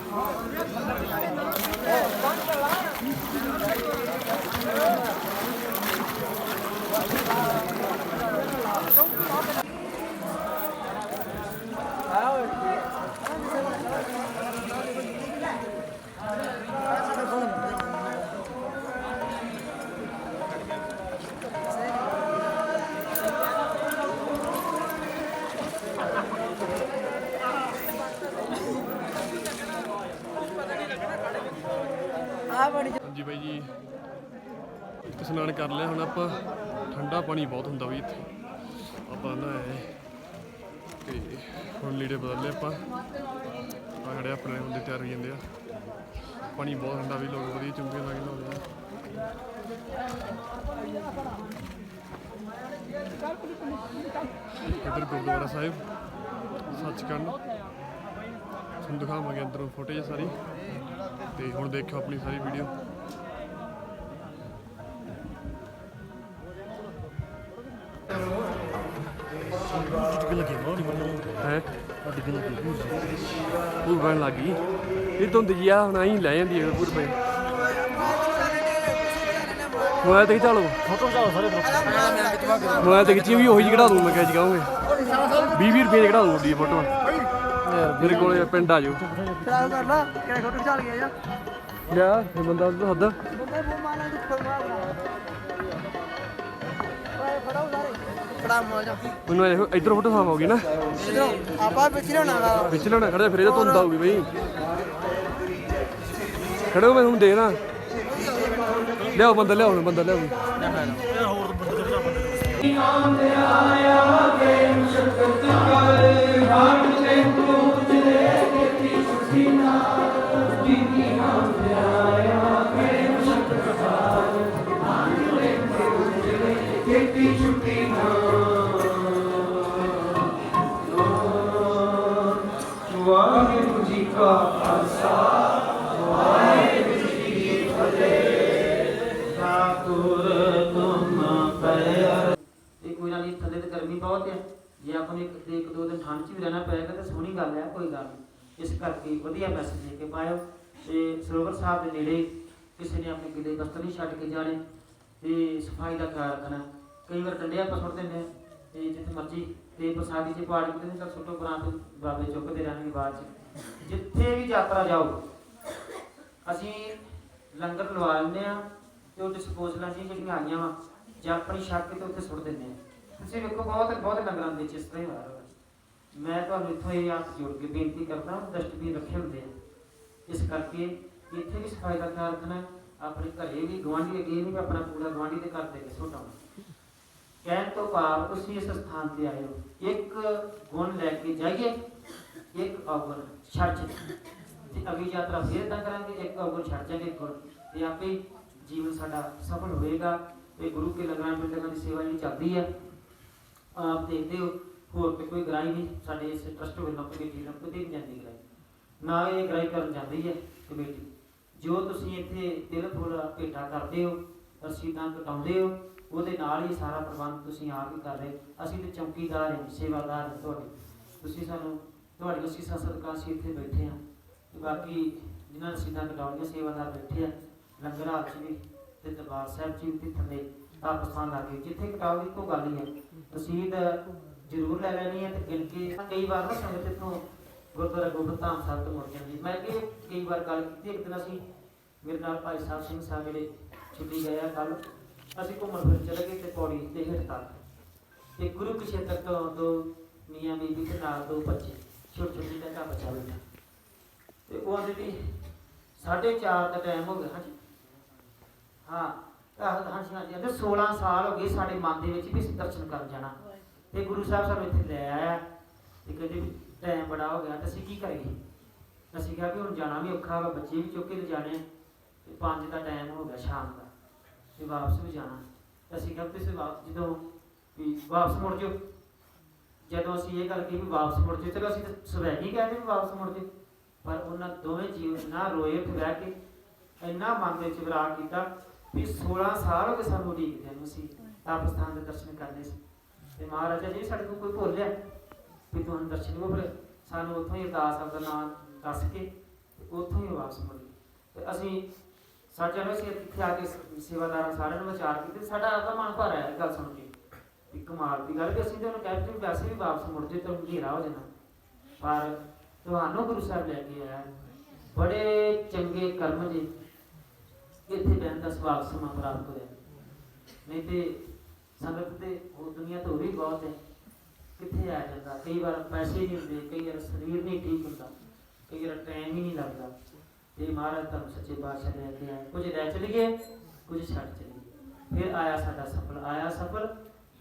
ਹਾਂਜੀ ਬਾਈ ਜੀ ਇਸ਼ਨਾਨ ਕਰ ਲਿਆ। ਹੁਣ ਆਪਾਂ ਠੰਡਾ ਪਾਣੀ ਬਹੁਤ ਹੁੰਦਾ ਬਈ ਇੱਥੇ, ਆਪਾਂ ਨਹਾਏ ਤੇ ਹੁਣ ਲੀੜੇ ਬਦਲ ਲਏ ਆਪਾਂ। ਆ ਖੜੇ ਆਪਣੇ ਹੁੰਦੇ ਤਿਆਰ ਹੋ ਜਾਂਦੇ ਆ। ਪਾਣੀ ਬਹੁਤ ਠੰਡਾ ਵੀ, ਲੋਕ ਵਧੀਆ ਚੁੰਗੇ ਲਾ ਕੇ ਨਹਾਉਂਦੇ ਆ। ਇੱਧਰ ਗੁਰਦੁਆਰਾ ਸਾਹਿਬ ਸੱਚਖੰਡ ਤੁਹਾਨੂੰ ਦਿਖਾਵਾਂਗੇ ਅੰਦਰੋਂ ਫੁਟੇਜ ਸਾਰੀ। ਤੇ ਹੁਣ ਦੇਖਿਓ ਆਪਣੀ ਸਾਰੀ ਵੀਡੀਓ। ਹੈ ਪੂਰ ਬਣ ਲੱਗੀ ਇਹ ਧੁੰਦ ਜੀ ਆ, ਹੁਣ ਆਈ ਲੈ ਜਾਂਦੀ ਹੈ ਪੂਰ ਪਈ। ਮੋਬਾਈਲ ਤੇ ਖਿਚਾ ਲਓ, ਫੋਟੋ ਖਿਚਾਓ ਸਾਰੇ ਮੋਬਾਈਲ ਤੇ ਖਿੱਚੀ ਵੀ ਉਹੀ ਜਿਹੀ ਕਢਾ ਦੂੰ ਮੈਂ, ਕਿਹਾ ਜੀ ਕਹੋਗੇ 20-20 ਰੁਪਏ ਦੀ ਕਢਾ ਦੂੰ ਵੱਡੀ ਫੋਟੋ। ਮੇਰੇ ਕੋਲ ਪਿੰਡ ਆ ਜਾਓ। ਚਲ ਕਰ ਲਾ ਕਿਹੜਾ ਫੋਟੋ ਚੱਲ ਗਿਆ ਜਾ ਲਿਆ ਇਹ ਬੰਦਾ ਤਾਂ ਹੱਦ ਬੰਦਾ ਮੂੰਹ ਮਾਰਨਾ ਤੂੰ ਖੜਨਾ ਖੜਾ ਹੋ ਸਾਰੇ ਖੜਾ ਮੋਲ ਜਾ ਮੈਨੂੰ ਇਹੋ ਇੱਧਰ ਫੋਟੋ ਸਾਫ ਹੋ ਗਈ ਨਾ ਇਧਰੋਂ ਆਪਾਂ ਪਿੱਛੇ ਹੋਣਾ ਪਿੱਛੇ ਲਾਉਣਾ ਖੜਾ ਫਿਰ ਇਹਦਾ ਧੁੰਦ ਆਊਗੀ ਬਈ ਖੜੇ ਹੋ ਮੈਂ ਤੁਹਾਨੂੰ ਦੇਖਣਾ ਲਿਆਓ ਬੰਦਾ ਲਿਆਓ ਵਾਹਿਗੁਰੂ ਜੀ ਕਾ ਖਾਲਸਾ ਵਾਹਿਗੁਰੂ ਜੀ ਕੀ ਫਤਿਹ ਠਾਕੁਰ ਤੁਮ ਪਿਆਰ ਤੇ ਕੋਈ ਨਾ ਨਹੀਂ ਥੱਲੇ ਤੇ ਗਰਮੀ ਬਹੁਤ ਹੈ ਜੇ ਆਪਾਂ ਨੂੰ ਇੱਕ ਦੋ ਦਿਨ ਠੰਡ 'ਚ ਵੀ ਰਹਿਣਾ ਪਏਗਾ ਤਾਂ ਸੋਹਣੀ ਗੱਲ ਹੈ ਕੋਈ ਗੱਲ ਨਹੀਂ ਇਸ ਕਰਕੇ ਵਧੀਆ ਮੈਸੇਜ ਦੇ ਕੇ ਪਾਇਓ ਤੇ ਸਰੋਵਰ ਸਾਹਿਬ ਦੇ ਨੇੜੇ ਕਿਸੇ ਨੇ ਆਪਣੇ ਗਿੱਲੇ ਬਸਤਰ ਨਹੀਂ ਛੱਡ ਕੇ ਜਾਣੇ ਤੇ ਸਫਾਈ ਦਾ ਖਿਆਲ ਰੱਖਣਾ ਕਈ ਵਾਰ ਡੰਡੇ ਆਪਾਂ ਸੁੱਟ ਦਿੰਦੇ ਹਾਂ ਤੇ ਜਿੱਥੇ ਮਰਜ਼ੀ ਤੇ ਪ੍ਰਸਾਦੀ 'ਚ ਪਾੜ ਕੇ ਤਾਂ ਸੁੱਟੋ ਬਰਾਂ ਤੇ ਬਾਬੇ ਚੁੱਕਦੇ ਰਹਿਣਗੇ ਬਾਅਦ 'ਚ ਜਿੱਥੇ ਵੀ ਯਾਤਰਾ ਜਾਓ ਅਸੀਂ ਲੰਗਰ ਲਵਾ ਲੈਂਦੇ ਹਾਂ ਤੇ ਉਹ ਡਿਸਪੋਜ਼ਲਾਂ ਜਿਹੜੀਆਂ ਆਈਆਂ ਵਾ ਜਾਂ ਆਪਣੀ ਛੱਕ ਤੇ ਉੱਥੇ ਸੁੱਟ ਦਿੰਦੇ ਆ ਤੁਸੀਂ ਵੇਖੋ ਬਹੁਤ ਲੰਗਰਾਂ ਦੇ ਵਿੱਚ ਇਸ ਤਰ੍ਹਾਂ ਹੀ ਹੋਇਆ ਮੈਂ ਤੁਹਾਨੂੰ ਇੱਥੋਂ ਇਹ ਹੱਥ ਜੋੜ ਕੇ ਬੇਨਤੀ ਕਰਦਾ ਡਸਟਬਿਨ ਰੱਖੇ ਹੁੰਦੇ ਆ ਇਸ ਕਰਕੇ ਇੱਥੇ ਵੀ ਸਫਾਈ ਦਾ ਖਿਆਲ ਰੱਖਣਾ ਆਪਣੇ ਘਰੇ ਵੀ ਗੁਆਂਢੀ ਅੱਗੇ ਨਹੀਂ ਆਪਣਾ ਪੂਰਾ ਗੁਆਂਢੀ ਦੇ ਘਰ ਦੇ ਕੇ ਸੁੱਟਾਉਣਾ ਕਹਿਣ ਤੋਂ ਭਾਵ ਤੁਸੀਂ ਇਸ ਸਥਾਨ ਤੇ ਆਏ ਹੋ ਇੱਕ ਗੁਣ ਲੈ ਕੇ ਜਾਈਏ ਇੱਕ ਅਵਗੁਣ ਛੱਡ ਤੇ ਅਗਲੀ ਯਾਤਰਾ ਫੇਰ ਤਾਂ ਕਰਾਂਗੇ ਇੱਕ ਅਵਗੁਣ ਛੱਡ ਜਾਗੇ ਗੁਣ ਤੇ ਆਪੇ ਜੀਵਨ ਸਾਡਾ ਸਫਲ ਹੋਏਗਾ ਤੇ ਗੁਰੂ ਕੇ ਲੰਗਰਾਂ ਪਿੰਡਾਂ ਦੀ ਸੇਵਾ ਜਿਹੜੀ ਚੱਲਦੀ ਹੈ ਆਪ ਦੇਖਦੇ ਹੋ ਹੋਰ ਕੋਈ ਗ੍ਰਾਈ ਨਹੀਂ ਸਾਡੇ ਇਸ ਟਰਸਟ ਵੱਲੋਂ ਕਮੇਟੀ ਨੂੰ ਕਦੇ ਨਹੀਂ ਜਾਂਦੀ ਗ੍ਰਾਈ ਨਾ ਇਹ ਗ੍ਰਾਈ ਕਰਨ ਜਾਂਦੀ ਹੈ ਕਮੇਟੀ ਜੋ ਤੁਸੀਂ ਇੱਥੇ ਦਿਲ ਫੁੱਲ ਭੇਟਾ ਕਰਦੇ ਹੋ ਰਸੀਦਾਂ ਕਟਾਉਂਦੇ ਹੋ ਉਹਦੇ ਨਾਲ ਹੀ ਸਾਰਾ ਪ੍ਰਬੰਧ ਤੁਸੀਂ ਆਪ ਹੀ ਕਰ ਰਹੇ ਅਸੀਂ ਤੇ ਚੌਕੀਦਾਰ ਹਾਂ ਸੇਵਾਦਾਰ ਹਾਂ ਤੁਹਾਡੇ ਤੁਸੀਂ ਸਾਨੂੰ ਤੁਹਾਡੀ ਅਸੀਸਾਂ ਸਦਕਾ ਅਸੀਂ ਇੱਥੇ ਬੈਠੇ ਹਾਂ ਤੇ ਬਾਕੀ ਜਿਨ੍ਹਾਂ ਰਸੀਦਾਂ ਕਟਾਉਣੀਆਂ ਸੇਵਾਦਾਰ ਬੈਠੇ ਆ ਲੰਗਰ ਹਾਲ 'ਚ ਵੀ ਤੇ ਦਰਬਾਰ ਸਾਹਿਬ 'ਚ ਵੀ ਥੱਲੇ ਤਾਪਸਥਾਨ ਲਾ ਕੇ ਜਿੱਥੇ ਕਟਾਓ ਇੱਕੋ ਗੱਲ ਹੀ ਹੈ ਰਸੀਦ ਜ਼ਰੂਰ ਲੈ ਲੈਣੀ ਹੈ ਤੇ ਗਿਣ ਕੇ ਕਈ ਵਾਰ ਨਾ ਸੰਗਤ ਇੱਥੋਂ ਗੁਰਦੁਆਰਾ ਗੋਬਿੰਦ ਧਾਮ ਸਾਹਿਬ ਤੋਂ ਮੁੜ ਜਾਂਦੀ ਮੈਂ ਕਈ ਵਾਰ ਗੱਲ ਕੀਤੀ ਇੱਕ ਦਿਨ ਅਸੀਂ ਮੇਰੇ ਨਾਲ ਭਾਈ ਸਾਹਿਬ ਸਿੰਘ ਸਾਹਿਬ ਜਿਹੜੇ ਛੁੱਟੀ ਗਏ ਆ ਕੱਲ ਅਸੀਂ ਘੁੰਮਣ ਫਿਰ ਚਲੇ ਗਏ ਤੇ ਪੌੜੀ ਤੇ ਹੇਠ ਤੱਕ ਤੇ ਗੁਰੂ ਕੇ ਖੇਤਰ ਤੋਂ ਦੋ ਮੀਆਂ ਬੀਬੀ ਤੇ ਨਾਲ ਦੋ ਬੱਚੇ ਛੋਟੇ ਦਾ ਬੱਚਾ ਬੈਠਾ ਤੇ ਉਹ ਆਂਦੇ ਵੀ 4:30 ਦਾ ਟਾਈਮ ਹੋ ਗਿਆ ਹਾਂ 16 ਸਾਲ ਹੋ ਗਏ ਸਾਡੇ ਮਨ ਦੇ ਵਿੱਚ ਵੀ ਅਸੀਂ ਦਰਸ਼ਨ ਕਰਨ ਜਾਣਾ ਤੇ ਗੁਰੂ ਸਾਹਿਬ ਸਾਨੂੰ ਇੱਥੇ ਲੈ ਆਇਆ ਤੇ ਕਹਿੰਦੇ ਵੀ ਟਾਈਮ ਬੜਾ ਹੋ ਗਿਆ ਤੇ ਅਸੀਂ ਕੀ ਕਰੀਏ ਅਸੀਂ ਕਿਹਾ ਵੀ ਹੁਣ ਜਾਣਾ ਵੀ ਔਖਾ ਵਾ ਬੱਚੇ ਵੀ ਚੁੱਕ ਕੇ ਲਿਜਾਣੇ ਤੇ 5 ਦਾ ਟਾਈਮ ਹੋ ਗਿਆ ਸ਼ਾਮ ਦਾ ਤੇ ਵਾਪਸ ਵੀ ਜਾਣਾ ਅਸੀਂ ਕਿਹਾ ਤੁਸੀਂ ਜਦੋਂ ਵੀ ਵਾਪਸ ਮੁੜ ਜਾਓ ਜਦੋਂ ਅਸੀਂ ਇਹ ਗੱਲ ਕਹੀ ਵੀ ਵਾਪਸ ਮੁੜ ਜਾਓ ਚਲੋ ਅਸੀਂ ਤਾਂ ਸਵੈਗੀ ਕਹਿੰਦੇ ਵੀ ਵਾਪਸ ਮੁੜ ਜਾਓ ਪਰ ਉਹਨਾਂ ਦੋਵੇਂ ਜੀਵ ਨਾ ਰੋਏ ਉੱਥੇ ਬਹਿ ਕੇ ਇੰਨਾ ਮਨ ਦੇ ਵਿੱਚ ਵਿਰਾਗ ਕੀਤਾ ਵੀ 16 ਸਾਲ ਹੋ ਗਏ ਸਾਨੂੰ ਉਡੀਕਦੇ ਨੂੰ ਅਸੀਂ ਤਾਪਸਥਾਨ ਦੇ ਦਰਸ਼ਨ ਕਰਨੇ ਸੀ ਤੇ ਮਹਾਰਾਜਾ ਜੀ ਸਾਡੇ ਕੋਲ ਕੋਈ ਭੁੱਲਿਆ ਵੀ ਤੁਹਾਨੂੰ ਦਰਸ਼ਨ ਹੋ ਫਿਰ ਸਾਨੂੰ ਉੱਥੋਂ ਹੀ ਅਰਦਾਸ ਦਾ ਨਾਮ ਦੱਸ ਕੇ ਉੱਥੋਂ ਹੀ ਵਾਪਸ ਮੁੜ ਗਏ ਤੇ ਅਸੀਂ ਸਾਜਾ ਨੂੰ ਅਸੀਂ ਇੱਥੇ ਆ ਕੇ ਸੇਵਾਦਾਰਾਂ ਸਾਰਿਆਂ ਨੂੰ ਵਿਚਾਰ ਕੀਤੇ ਸਾਡਾ ਆਪਦਾ ਮਨ ਭਰ ਆਇਆ ਗੱਲ ਸੁਣ ਕੇ ਵੀ ਕਮਾਲ ਦੀ ਗੱਲ ਕਿ ਅਸੀਂ ਤਾਂ ਉਹਨੂੰ ਕਹਿੰਦੇ ਵੀ ਵੈਸੇ ਵੀ ਵਾਪਸ ਮੁੜ ਜੇ ਤਾਂ ਹਨੇਰਾ ਹੋ ਜਾਣਾ ਪਰ ਤੁਹਾਨੂੰ ਗੁਰੂ ਸਾਹਿਬ ਲੈ ਕੇ ਆਇਆ ਬੜੇ ਚੰਗੇ ਕਰਮ ਜੀ ਇੱਥੇ ਬਹਿਣ ਦਾ ਸਵਾਲ ਸਮਾਂ ਪ੍ਰਾਪਤ ਹੋਇਆ ਨਹੀਂ ਤੇ ਸੰਗਤ ਤੇ ਉਹ ਦੁਨੀਆ ਤੋਂ ਵੀ ਬਹੁਤ ਹੈ ਕਿੱਥੇ ਆ ਜਾਂਦਾ ਕਈ ਵਾਰ ਪੈਸੇ ਨਹੀਂ ਹੁੰਦੇ ਕਈ ਵਾਰ ਸਰੀਰ ਨਹੀਂ ਠੀਕ ਹੁੰਦਾ ਕਈ ਵਾਰ ਟਾਈਮ ਹੀ ਨਹੀਂ ਲੱਗਦਾ ਤੇ ਮਹਾਰਾਜ ਤੁਹਾਨੂੰ ਸੱਚੇ ਪਾਤਸ਼ਾਹ ਲੈ ਕੇ ਆਏ ਕੁਝ ਲੈ ਚਲੇ ਗਏ ਕੁਝ ਛੱਡ ਚਲੇ ਗਏ ਫਿਰ ਆਇਆ ਸਾਡਾ ਸਫਲ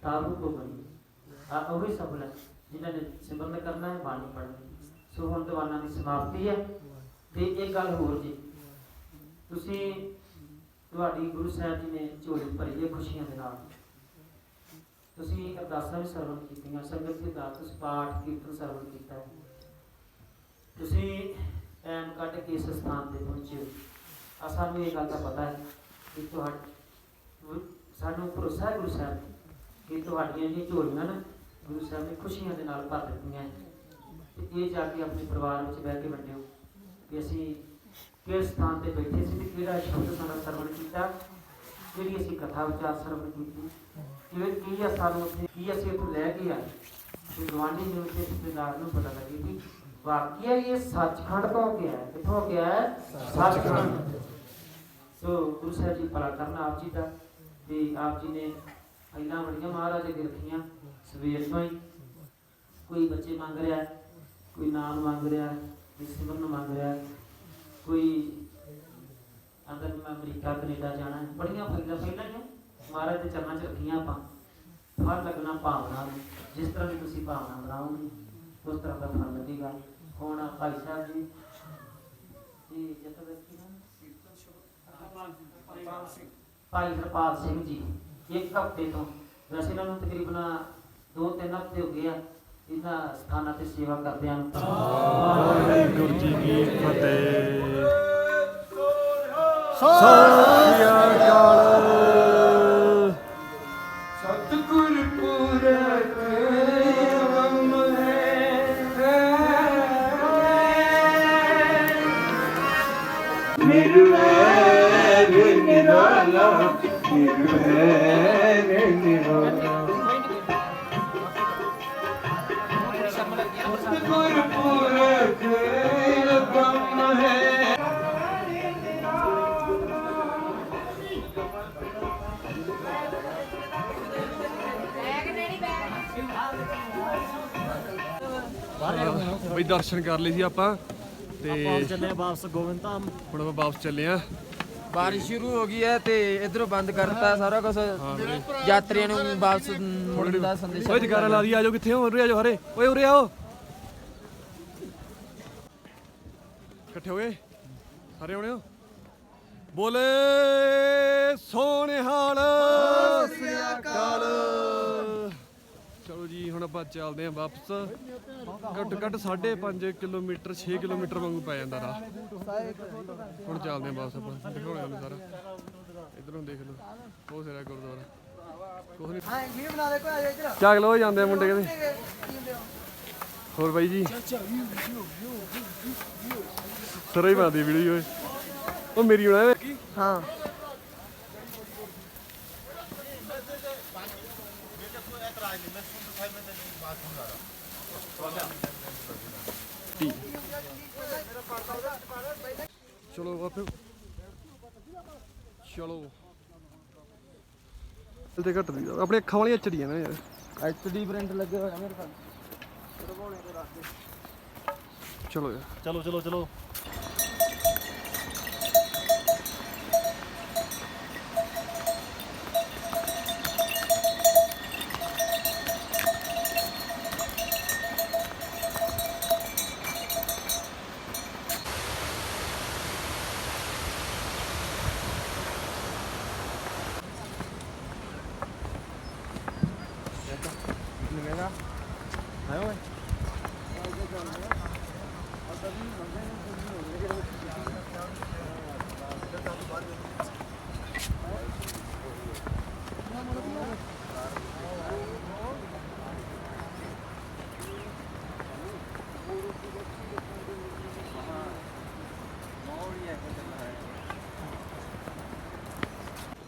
ਤਾਬੂ ਕੋ ਬਣੀ ਉਹੀ ਸਫਲ ਹੈ ਜਿਨ੍ਹਾਂ ਨੇ ਸਿਮਰਨ ਕਰਨਾ ਹੈ ਬਾਣੀ ਪੜ੍ਹਨੀ ਸੋ ਹੁਣ ਦੀਵਾਨਾਂ ਦੀ ਸਮਾਪਤੀ ਹੈ ਤੇ ਇੱਕ ਗੱਲ ਹੋਰ ਜੀ ਤੁਸੀਂ ਤੁਹਾਡੀ ਗੁਰੂ ਸਾਹਿਬ ਜੀ ਨੇ ਝੋਲੀ ਭਰੀ ਹੈ ਖੁਸ਼ੀਆਂ ਦੇ ਨਾਲ ਤੁਸੀਂ ਅਰਦਾਸਾਂ ਵੀ ਸਰਵਣ ਕੀਤੀਆਂ ਸੰਗਤ ਦੇ ਦਾਸ ਤੁਸੀਂ ਪਾਠ ਕੀਰਤਨ ਸਰਵਣ ਕੀਤਾ ਤੁਸੀਂ ਟਾਈਮ ਕੱਢ ਕੇ ਇਸ ਸਥਾਨ ਤੇ ਪਹੁੰਚੇ ਸਾਨੂੰ ਇਹ ਗੱਲ ਦਾ ਪਤਾ ਹੈ ਕਿ ਸਾਨੂੰ ਭਰੋਸਾ ਹੈ ਗੁਰੂ ਸਾਹਿਬ ਕਿ ਤੁਹਾਡੀਆਂ ਜਿਹੜੀਆਂ ਝੋਲੀਆਂ ਨਾ ਗੁਰੂ ਸਾਹਿਬ ਨੇ ਖੁਸ਼ੀਆਂ ਦੇ ਨਾਲ ਭਰ ਦਿੱਤੀਆਂ ਤੇ ਇਹ ਜਾ ਕੇ ਆਪਣੇ ਪਰਿਵਾਰ ਵਿੱਚ ਬਹਿ ਕੇ ਵੰਡਿਓ ਕਿ ਅਸੀਂ ਕਿਸ ਸਥਾਨ ਤੇ ਬੈਠੇ ਸੀ ਤੇ ਕਿਹੜਾ ਸ਼ਬਦ ਸਾਡਾ ਸਰਵਣ ਕੀਤਾ ਜਿਹੜੀ ਅਸੀਂ ਕਥਾ ਵਿਚਾਰ ਸਰਵਣ ਕੀਤੀ ਕੀ ਆ ਸਾਨੂੰ ਉੱਥੇ ਕੀ ਅਸੀਂ ਉੱਥੇ ਲੈ ਕੇ ਆਏ ਤੇ ਗੁਆਂਢੀ ਨੂੰ ਤੇ ਰਿਸ਼ਤੇਦਾਰ ਨੂੰ ਪਤਾ ਲੱਗੇ ਕਿ ਵਾਕਿਆ ਇਹ ਸੱਚਖੰਡ ਤੋਂ ਗਿਆ ਕਿੱਥੋਂ ਗਿਆ ਸੱਚਖੰਡ ਸੋ ਗੁਰੂ ਸਾਹਿਬ ਜੀ ਭਲਾ ਕਰਨ ਆਪ ਜੀ ਦਾ। ਤੇ ਆਪ ਜੀ ਨੇ ਪਹਿਲਾਂ ਬੜੀਆਂ ਮਹਾਰਾਜ ਅੱਗੇ ਰੱਖੀਆਂ ਸਵੇਰ ਤੋਂ ਹੀ। ਕੋਈ ਬੱਚੇ ਮੰਗ ਰਿਹਾ, ਕੋਈ ਨਾਮ ਮੰਗ ਰਿਹਾ, ਕੋਈ ਸਿਮਰਨ ਮੰਗ ਰਿਹਾ, ਕੋਈ ਅਗਰ ਮੈਂ ਅਮਰੀਕਾ ਕੈਨੇਡਾ ਜਾਣਾ ਹੈ। ਬੜੀਆਂ ਪਹਿਲਾਂ ਹੀ ਮਹਾਰਾਜ ਦੇ ਚਰਨਾਂ 'ਚ ਰੱਖੀਆਂ ਆਪਾਂ। ਫਲ ਲੱਗਣਾ ਭਾਵਨਾ ਨੂੰ, ਜਿਸ ਤਰ੍ਹਾਂ ਦੀ ਤੁਸੀਂ ਭਾਵਨਾ ਬਣਾਓਗੇ ਉਸ ਤਰ੍ਹਾਂ ਦਾ ਫਲ ਲੱਗੇਗਾ। ਹੁਣ ਭਾਈ ਸਾਹਿਬ ਜੀ ਜੱਟ ਵਿਅਕਤੀ ਨਾਮ ਭਾਈ ਹਰਪਾਲ ਸਿੰਘ ਜੀ ਇੱਕ ਹਫ਼ਤੇ ਤੋਂ, ਵੈਸੇ ਇਹਨਾਂ ਨੂੰ ਤਕਰੀਬਨ 2-3 ਹਫ਼ਤੇ ਹੋ ਗਏ ਆ ਇਹਨਾਂ ਸਥਾਨਾਂ ਤੇ ਸੇਵਾ ਕਰਦਿਆਂ ਨੂੰ। ਵਾਹਿਗੁਰੂ ਜੀ ਕੀ ਫਤਿਹ। ਸਤਿ ਸ੍ਰੀ ਅਕਾਲ। ਸਤਿਗੁਰ ਪੁਰਖ ਹਮ ਨਿਰਵੈਰ ਨਿਰਾਲਾ ਨਿਰਵੈਰ ਨਿਰਾਲਾ ਸਤਿਗੁਰ ਪੁਰਖ ਹਮ ਹੈ। ਬਈ ਦਰਸ਼ਨ ਕਰ ਲਏ ਸੀ ਆਪਾਂ ਤੇ ਆਪਾਂ ਚੱਲੇ ਵਾਪਸ ਗੋਬਿੰਦ ਧਾਮ। ਹੁਣ ਆਪਾਂ ਵਾਪਸ ਚੱਲੇ ਆ। ਬਾਰਿਸ਼ ਸ਼ੁਰੂ ਹੋ ਗਈ ਹੈ ਤੇ ਇਧਰੋਂ ਬੰਦ ਕਰਤਾ ਸਾਰਾ ਕੁਝ। ਯਾਤਰੀਆਂ ਨੂੰ ਵਾਪਸ ਮੁੜਨ ਦਾ ਸੰਦੇਸ਼। ਓਏ ਜਗਾਰਾ ਲਾ ਦੀ, ਆਜੋ ਕਿੱਥੇ ਹੋ? ਉਰੇ ਆਜੋ ਹਰੇ। ਓਏ ਉਰੇ ਆਓ, ਇਕੱਠੇ ਹੋ ਗਏ ਸਾਰੇ ਹੋਣੇ ਹੋ। ਬੋਲੇ ਸੋਨੇਹਾਲ ਸ੍ਰੀ ਅਕਾਲ। ਚਲੋ ਜੀ ਹੁਣ ਆਪਾਂ ਚੱਲਦੇ ਆਂ ਵਾਪਸ। ਘੱਟ ਘੱਟ 5.5 ਕਿਲੋਮੀਟਰ 6 ਕਿਲੋਮੀਟਰ ਵਾਂਗੂ ਪੈ ਜਾਂਦਾ ਰਾਹ। ਹੁਣ ਚੱਲਦੇ ਆਂ ਵਾਪਸ ਆਪਾਂ। ਦਿਖਾਉਣਾ ਤੁਹਾਨੂੰ ਸਾਰਾ। ਇਧਰੋਂ ਦੇਖ ਲਓ ਬਹੁਤ ਸਾਰਾ ਗੁਰਦੁਆਰਾ। ਕੁਛ ਨਹੀਂ ਚੱਕ ਲਓ ਜਾਂਦੇ ਆ ਮੁੰਡੇ ਕਹਿੰਦੇ। ਹੋਰ ਬਾਈ ਜੀ ਸਰਾ ਹੀ ਬਣਦੀ ਵੀਡੀਓ ਓਏ। ਉਹ ਮੇਰੀ ਹੋਣਾ ਹਾਂ ਚਲੋ ਆਪੇ ਚਲੋ ਤੇ ਘੱਟ ਦੀ ਆਪਣੇ ਅੱਖਾਂ ਵਾਲੀਆਂ ਚੜੀਆਂ ਨੇ ਯਾਰ। ਐਚਡੀ ਪ੍ਰਿੰਟ ਲੱਗੇ ਹੋਇਆ ਮੇਰੇ ਕੋਲ। ਚਲੋ ਯਾਰ ਚਲੋ ਚਲੋ ਚਲੋ।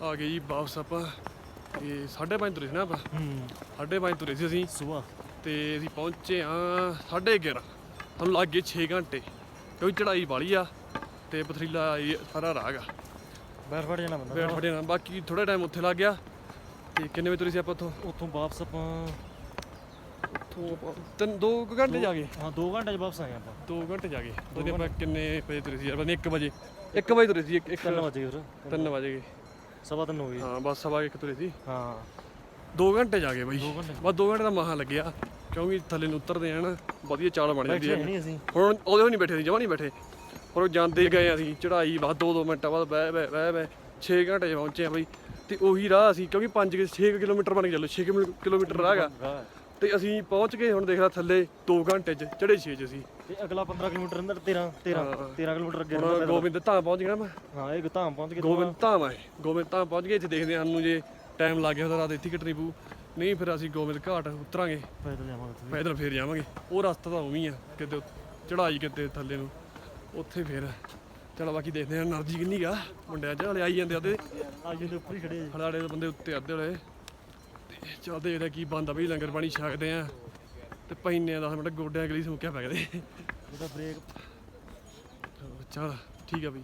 ਆ ਗਏ ਜੀ ਵਾਪਸ ਆਪਾਂ। ਤੇ 5:30 ਤੁਰੇ ਸੀ ਨਾ ਆਪਾਂ। 5:30 ਤੁਰੇ ਸੀ ਅਸੀਂ ਸੁਬਾ ਤੇ ਅਸੀਂ ਪਹੁੰਚੇ ਆ 11:30। ਸਾਨੂੰ ਲੱਗ ਗਏ 6 ਘੰਟੇ ਕਿਉਂਕਿ ਚੜਾਈ ਵਾਲੀ ਆ ਤੇ ਪਥਰੀਲਾ ਸਾਰਾ ਰਾਹ ਗਾ। ਬੈਠ ਫੜ ਜਾਣਾ ਬੰਦਾ। ਬੈਠ ਫੜਿਆ ਨਾ, ਬਾਕੀ ਥੋੜਾ ਟਾਈਮ ਉੱਥੇ ਲੱਗ ਗਿਆ। ਤੇ ਕਿੰਨੇ ਵਜੇ ਤੁਰੇ ਸੀ ਆਪਾਂ ਉੱਥੋਂ ਵਾਪਸ ਆਪਾਂ 2 ਘੰਟੇ ਜਾ ਗਏ। ਹਾਂ 2 ਘੰਟੇ 'ਚ ਵਾਪਸ ਆਏ ਆਪਾਂ। 2 ਘੰਟੇ ਜਾ ਗਏ। ਦੋਨੇ ਆਪਾਂ ਕਿੰਨੇ ਵਜੇ ਤੁਰੇ ਸੀ ਯਾਰ? 1 ਵਜੇ 1 ਵਜੇ ਤੁਰੇ ਸੀ। 3 ਵਜੇ ਫਿਰ 3 ਵਜੇ ਗਏ। 3:15 ਹੋ ਗਈ। ਹਾਂ ਬਸ 1 ਤੁਰੇ ਸੀ। ਹਾਂ 2 ਘੰਟੇ ਜਾ ਗਏ ਬਾਈ। 2 ਘੰਟੇ ਬਸ 2 ਘੰਟੇ ਦਾ ਮਹਾ ਲੱਗਿਆ ਕਿਉਂਕਿ ਥੱਲੇ ਨੂੰ ਉਤਰਦੇ ਆ ਨਾ ਵਧੀਆ ਚਾਲ ਬਣ ਜਾਂਦੀ ਬੈਠੇ ਹੈ। ਨਹੀਂ ਅਸੀਂ। ਹੁਣ ਉਹਦੇ ਨਹੀਂ ਬੈਠੇ ਸੀ, ਜਮਾਂ ਨਹੀਂ ਬੈਠੇ। ਪਰ ਉਹ ਜਾਂਦੇ ਗਏ ਅਸੀਂ ਚੜਾਈ ਬਸ 2-2 ਮਿੰਟਾਂ ਬਾਅਦ ਬਹਿ 6 ਘੰਟੇ 'ਚ ਪਹੁੰਚੇ ਆ ਬਾਈ। ਤੇ ਉਹੀ ਰਾਹ ਅਸੀਂ ਕਿਉਂਕਿ 6 ਕਿਲੋਮੀਟਰ ਬਣ ਕੇ ਚੱਲੋ। 6 ਕਿਲੋਮੀਟਰ ਰਾਹ ਹੈਗਾ ਤੇ ਅਸੀਂ ਪਹੁੰਚ ਗਏ। ਹੁਣ ਦੇਖ ਲਾ ਥੱਲੇ 2 ਘੰਟੇ 'ਚ ਚੜੇ 6 'ਚ ਅਸੀਂ। ਤੇ ਅਗਲਾ 15 ਕਿਲੋਮੀਟਰ ਅੰਦਰ 13 ਕਿਲੋਮੀਟਰ ਅੱਗੇ ਹੁਣ ਗੋਬਿੰਦ ਧਾਮ ਪਹੁੰਚ ਗਏ ਨਾ ਮੈਂ। ਹਾਂ ਇਹ ਧਾਮ ਪਹੁੰਚ ਗਏ। ਗੋਬਿੰਦ ਧਾਮ ਆਏ, ਗੋਬਿੰਦ ਧਾਮ ਪਹੁੰਚ ਗਏ। ਇੱਥੇ ਦੇਖਦੇ ਹਾਂ ਸਾਨੂੰ ਜੇ ਟਾਈਮ ਲੱਗ ਗਿਆ ਤਾਂ ਰਾਤ ਇੱਥੇ ਕੱਟਣੀ ਪਊ, ਨਹੀਂ ਫਿਰ ਅਸੀਂ ਗੋਬਿੰਦ ਘਾਟ ਉਤਰਾਂਗੇ, ਪੈਦਲ ਜਾਵਾਂਗੇ। ਪੈਦਲ ਫੇਰ ਜਾਵਾਂਗੇ। ਉਹ ਰਸਤਾ ਤਾਂ ਉਵੇਂ ਹੀ ਆ, ਕਿਤੇ ਚੜਾਈ ਕਿਤੇ ਥੱਲੇ ਨੂੰ ਉੱਥੇ ਫੇਰ। ਚਲੋ ਬਾਕੀ ਦੇਖਦੇ ਹਾਂ એનર્ਜੀ ਕਿੰਨੀ ਗਾ ਮੁੰਡਿਆਂ 'ਚ। ਹਲੇ ਆਈ ਜਾਂਦੇ ਅੱਧੇ ਅੱਜ ਦੇ ਉੱਪਰ ਹੀ ਖੜੇ ਜੀ। ਹਲਾੜੇ ਦੇ ਬੰਦੇ ਉੱਤੇ ਅੱਧੇ ਵਾਲੇ। ਤੇ ਚੱਲਦੇ ਇਹਦਾ ਕੀ ਬਣਦਾ ਬਈ, ਲੰਗਰ ਪਾਣੀ ਛਕਦੇ ਆ ਤੇ ਪੈਨੇ ਆ 10 ਮਿੰਟ ਗੋਡਿਆਂ ਗਲੀ ਸਮੁੱਕਿਆ ਪੈ ਗਏ। ਉਹਦਾ ਬ੍ਰੇਕ ਚਲ ਠੀਕ ਆ ਬਈ।